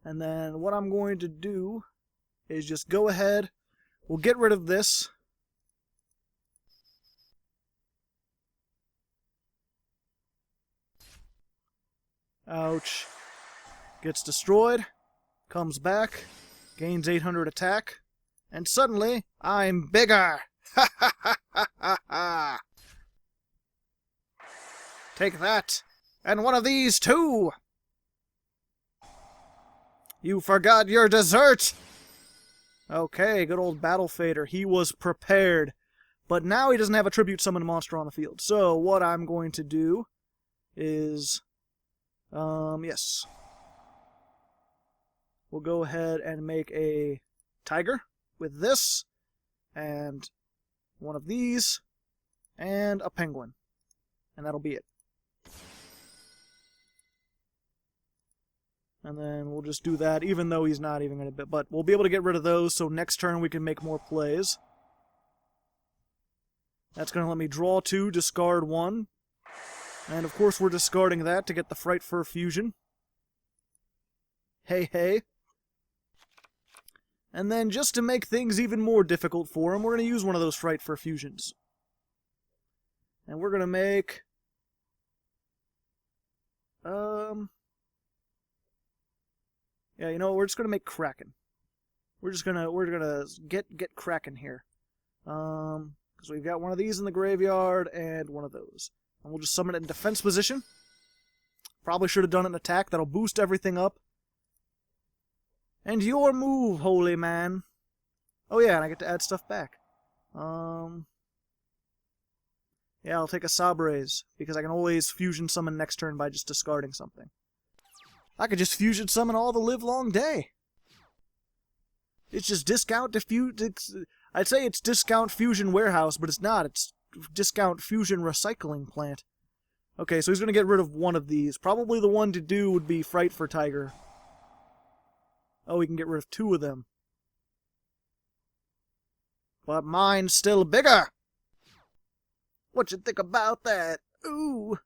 And then what I'm going to do is just go ahead. We'll get rid of this. Ouch. Gets destroyed. Comes back. Gains 800 attack. And suddenly, I'm bigger! Ha ha ha ha ha ha! Take that! And one of these too! You forgot your dessert! Okay, good old Battle Fader. He was prepared. But now he doesn't have a tribute summon monster on the field. So what I'm going to do is... yes. We'll go ahead and make a tiger with this, and one of these, and a penguin. And that'll be it. And then we'll just do that, even though he's not even going to... But we'll be able to get rid of those, so next turn we can make more plays. That's going to let me draw 2, discard 1. And of course we're discarding that to get the Frightfur Fusion. Hey, hey. And then just to make things even more difficult for him, we're going to use one of those Frightfur Fusions. And we're going to make... Yeah, you know, we're just going to make Kraken. We're gonna get Kraken here. Because we've got one of these in the graveyard and one of those. And we'll just summon it in defense position. Probably should have done an attack. That'll boost everything up. And your move, holy man. Oh yeah, and I get to add stuff back. Yeah, I'll take a sabre-tooth, because I can always fusion summon next turn by just discarding something. I could just fusion summon all the livelong day. It's just discount I'd say it's discount fusion warehouse, but it's not. It's discount fusion recycling plant. Okay, so he's going to get rid of one of these. Probably the one to do would be Frightfur Tiger. Oh, we can get rid of 2 of them. But mine's still bigger! What you think about that? Ooh!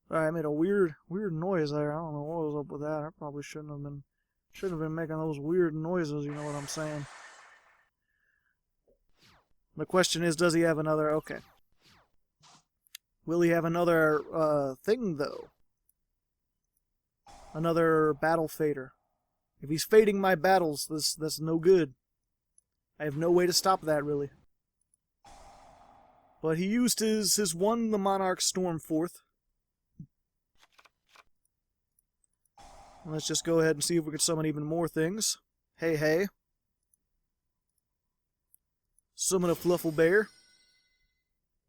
Alright, I made a weird noise there. I don't know what was up with that. I probably shouldn't have been making those weird noises, you know what I'm saying. The question is, does he have another... Okay. Will he have another, thing, though? Another battle fader. If he's fading my battles, that's no good. I have no way to stop that, really. But he used his one, the Monarch Stormforth. Let's just go ahead and see if we can summon even more things. Hey. Summon a Fluffal Bear.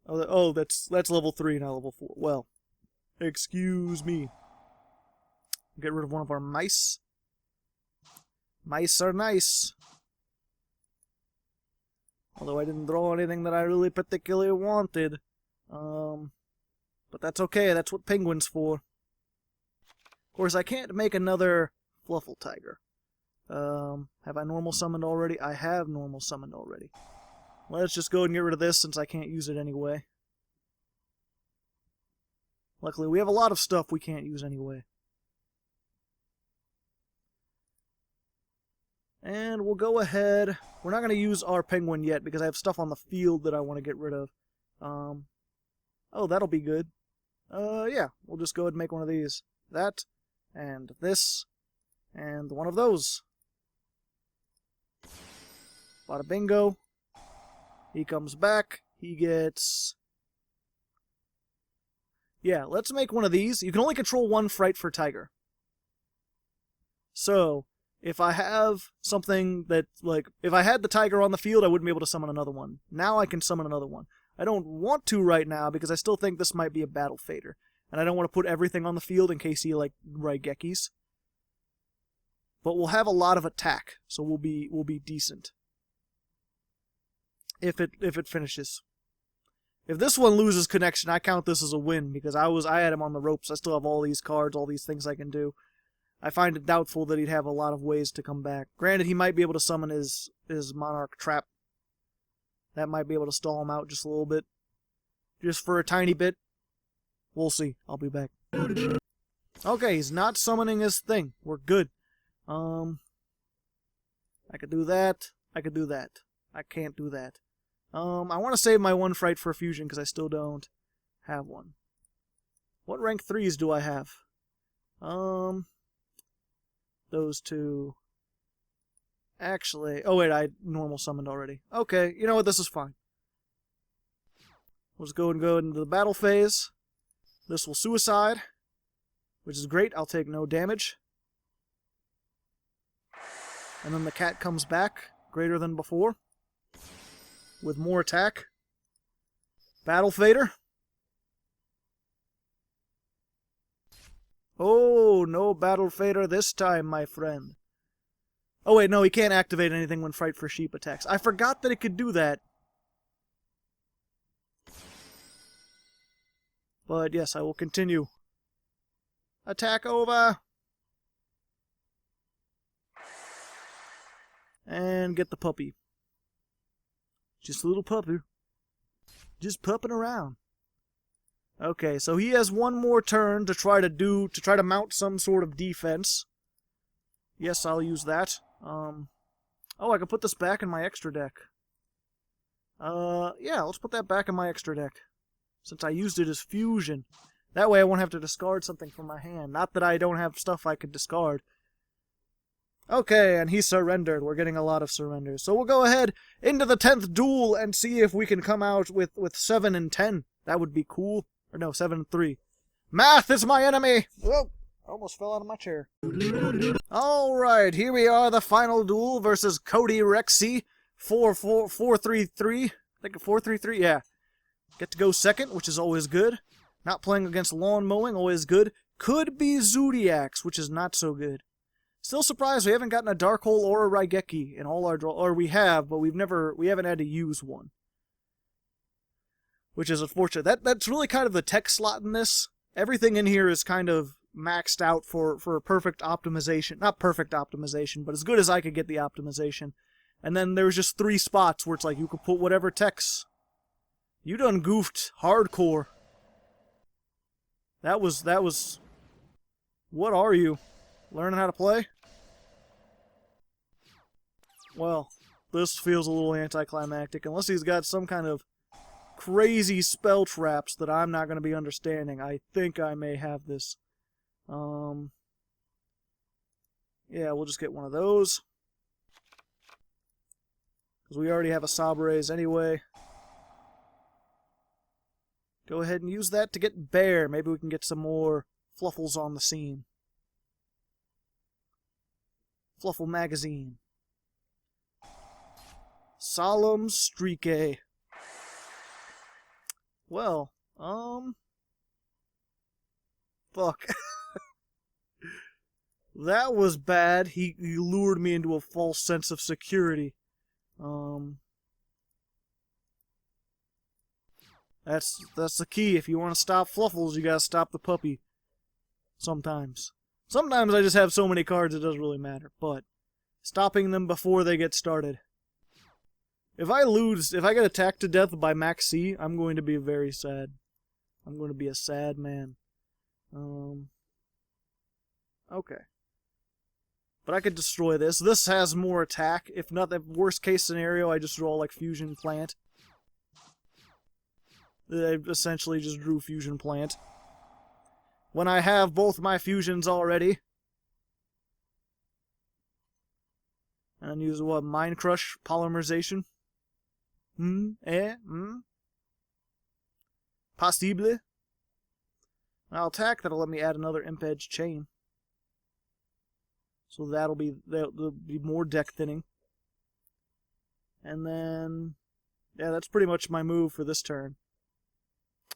Oh, that's level 3, not level 4. Well, excuse me. Get rid of one of our mice. Mice are nice. Although I didn't draw anything that I really particularly wanted. But that's okay, that's what Penguin's for. Of course, I can't make another Fluffal Tiger. Have I normal summoned already? I have normal summoned already. Let's just go ahead and get rid of this since I can't use it anyway. Luckily, we have a lot of stuff we can't use anyway. And we'll go ahead. We're not going to use our Penguin yet because I have stuff on the field that I want to get rid of. Oh, that'll be good. Yeah, we'll just go ahead and make one of these. That, and this, and one of those. Bada bingo. He comes back. He gets... Yeah, let's make one of these. You can only control one Frightfur Tiger. So, if I have something that, like, if I had the tiger on the field, I wouldn't be able to summon another one. Now I can summon another one. I don't want to right now because I still think this might be a battle fader. And I don't want to put everything on the field in case he, like, Raigekis. But we'll have a lot of attack, so we'll be decent. If it finishes. If this one loses connection, I count this as a win because I had him on the ropes. I still have all these cards, all these things I can do. I find it doubtful that he'd have a lot of ways to come back. Granted, he might be able to summon his Monarch Trap. That might be able to stall him out just a little bit. Just for a tiny bit. We'll see. I'll be back. Okay, he's not summoning his thing. We're good. I could do that. I could do that. I can't do that. I want to save my one Frightfur Fusion because I still don't have one. What rank 3s do I have? Those two. Actually, oh wait, I normal summoned already. Okay, you know what, this is fine. We'll just go into the battle phase. This will suicide, which is great. I'll take no damage. And then the cat comes back, greater than before, with more attack. Battle fader. Oh, no battle fader this time, my friend. Oh wait, no, he can't activate anything when Frightfur Sheep attacks. I forgot that it could do that. But yes, I will continue. Attack over! And get the puppy. Just a little puppy. Just pupping around. Okay, so he has one more turn to try to mount some sort of defense. Yes, I'll use that. Oh, I can put this back in my extra deck. Yeah, let's put that back in my extra deck. Since I used it as fusion. That way I won't have to discard something from my hand. Not that I don't have stuff I could discard. Okay, and he surrendered. We're getting a lot of surrenders. So we'll go ahead into the 10th duel and see if we can come out with 7 and 10. That would be cool. Or no, 7 and 3. Math is my enemy! Whoa! Almost fell out of my chair. Alright, here we are, the final duel versus Cody Rexy. 4-3-3. I think 4-3-3, yeah. Get to go second, which is always good. Not playing against lawn mowing, always good. Could be Zodiacs, which is not so good. Still surprised we haven't gotten a Dark Hole or a Raigeki in all our draw, or we have, but we haven't had to use one. Which is unfortunate. That's really kind of the tech slot in this. Everything in here is kind of maxed out for perfect optimization. Not perfect optimization, but as good as I could get the optimization. And then there's just 3 spots where it's like you could put whatever techs. You done goofed hardcore. That was... What are you? Learning how to play? Well, this feels a little anticlimactic, unless he's got some kind of crazy spell traps that I'm not going to be understanding. I think I may have this. Yeah, we'll just get one of those. Because we already have a Sabres anyway. Go ahead and use that to get Bear. Maybe we can get some more Fluffals on the scene. Fluffal Magazine. Solemn Streake. Well, fuck. That was bad. He lured me into a false sense of security. That's the key. If you want to stop Fluffals, you gotta stop the puppy. Sometimes. Sometimes I just have so many cards it doesn't really matter, but stopping them before they get started. If I get attacked to death by Max C, I'm going to be very sad. I'm going to be a sad man. Okay. But I could destroy this. This has more attack. If not, the worst case scenario, I just draw like Fusion Plant. I essentially just drew Fusion Plant. When I have both my fusions already. And use what? Mind Crush Polymerization? Possible. I'll attack. That'll let me add another Imp Edge Chain. So that'll be more deck thinning. And then, yeah, that's pretty much my move for this turn.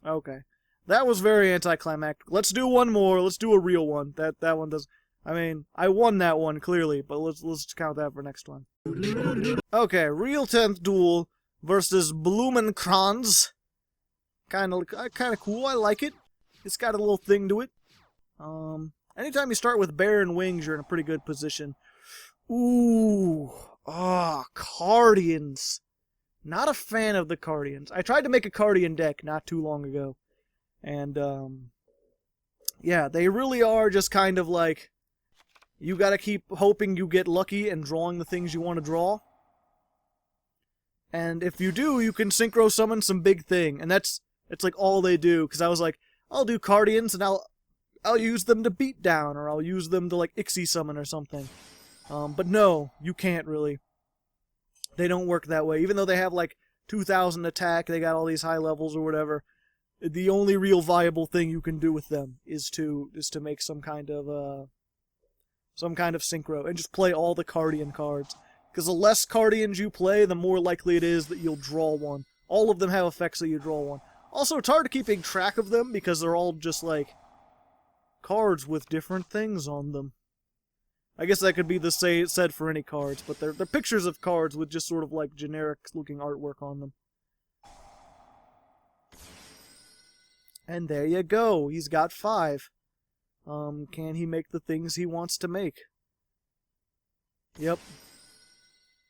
Okay. That was very anticlimactic. Let's do one more. Let's do a real one. That one does. I mean, I won that one clearly, but let's count that for next one. Okay, real 10th duel versus Blumenkranz. Kind of cool. I like it. It's got a little thing to it. Anytime you start with Bear and Wings, you're in a pretty good position. Ooh, Cardians. Not a fan of the Cardians. I tried to make a Cardian deck not too long ago. And, yeah, they really are just kind of like, you gotta keep hoping you get lucky and drawing the things you want to draw. And if you do, you can synchro summon some big thing. And it's like all they do. Because I was like, I'll do Cardians and I'll use them to beat down, or I'll use them to like Ixie summon or something. But no, you can't really. They don't work that way. Even though they have like 2,000 attack, they got all these high levels or whatever. The only real viable thing you can do with them is to make some kind of synchro and just play all the Cardian cards. Because the less Cardians you play, the more likely it is that you'll draw one. All of them have effects that you draw one. Also, it's hard keeping track of them because they're all just like cards with different things on them. I guess that could be said for any cards, but they're pictures of cards with just sort of like generic looking artwork on them. And there you go. He's got 5. Can he make the things he wants to make? Yep.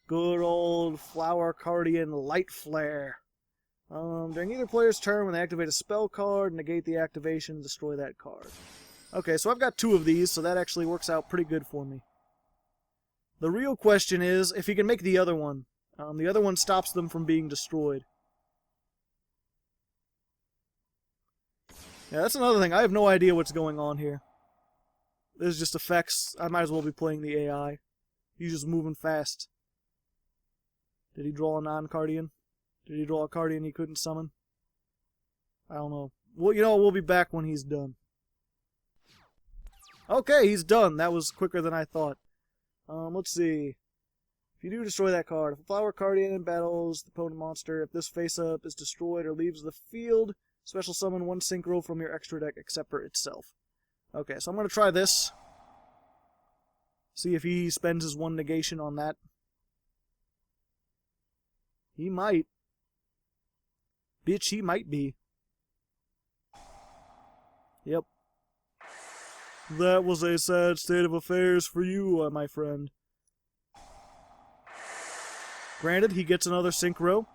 Good old Flower Cardian Light Flare. During either player's turn, when they activate a spell card, negate the activation, destroy that card. Okay, so I've got 2 of these, so that actually works out pretty good for me. The real question is, if he can make the other one. The other one stops them from being destroyed. Yeah, that's another thing. I have no idea what's going on here. There's just effects. I might as well be playing the AI. He's just moving fast. Did he draw a non-Cardian? Did he draw a Cardian he couldn't summon? I don't know. Well, you know, we'll be back when he's done. Okay, he's done. That was quicker than I thought. Let's see. If you do destroy that card, if a flower card in battles the opponent monster, if this face-up is destroyed or leaves the field, special summon one synchro from your extra deck except for itself. Okay, so I'm going to try this. See if he spends his one negation on that. He might. Bitch, he might be. Yep. That was a sad state of affairs for you, my friend. Granted, he gets another synchro,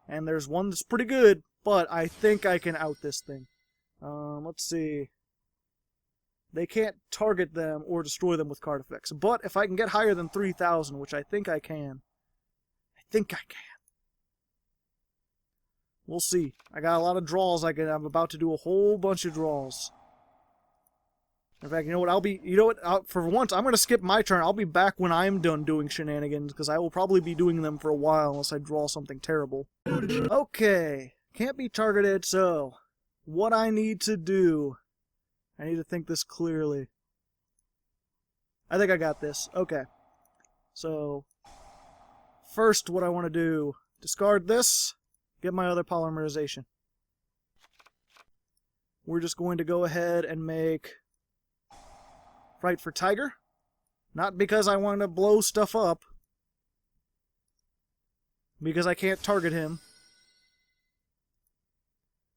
and there's one that's pretty good, but I think I can out this thing. Let's see. They can't target them or destroy them with card effects, but if I can get higher than 3,000, which I think I can. We'll see. I got a lot of draws. I'm about to do a whole bunch of draws. In fact, you know what? For once, I'm going to skip my turn. I'll be back when I'm done doing shenanigans, because I will probably be doing them for a while unless I draw something terrible. Okay. Can't be targeted, so what I need to do... I need to think this clearly. I think I got this. Okay. So, first what I want to do, discard this, get my other polymerization. We're just going to go ahead and make Frightfur Tiger. Not because I want to blow stuff up, because I can't target him,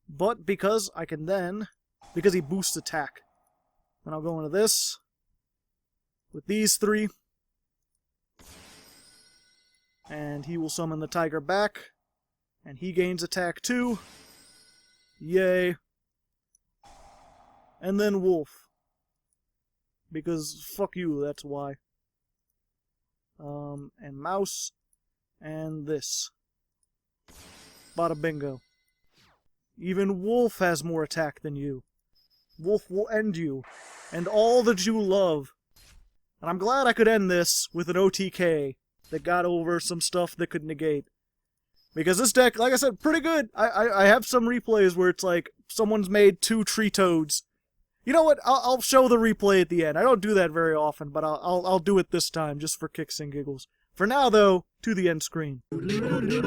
but because I can then... because he boosts attack. Then I'll go into this with these three. And he will summon the tiger back. And he gains attack too. Yay. And then Wolf. Because fuck you, that's why. And Mouse. And this. Bada bingo. Even Wolf has more attack than you. Wolf will end you, and all that you love. And I'm glad I could end this with an OTK that got over some stuff that could negate. Because this deck, like I said, pretty good. I have some replays where it's like, someone's made 2 tree toads. You know what, I'll show the replay at the end. I don't do that very often, but I'll do it this time, just for kicks and giggles. For now, though, to the end screen.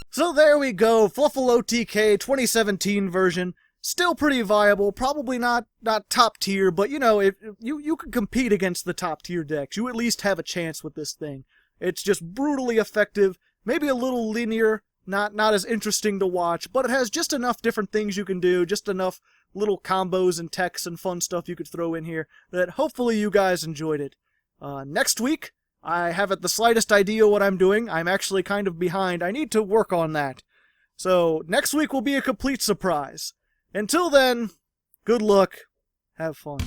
So there we go, Fluffal OTK 2017 version. Still pretty viable, probably not top tier, but you know, if you can compete against the top tier decks. You at least have a chance with this thing. It's just brutally effective, maybe a little linear, not as interesting to watch, but it has just enough different things you can do, just enough little combos and techs and fun stuff you could throw in here, that hopefully you guys enjoyed it. Next week, I haven't the slightest idea what I'm doing. I'm actually kind of behind. I need to work on that. So, next week will be a complete surprise. Until then, good luck, have fun.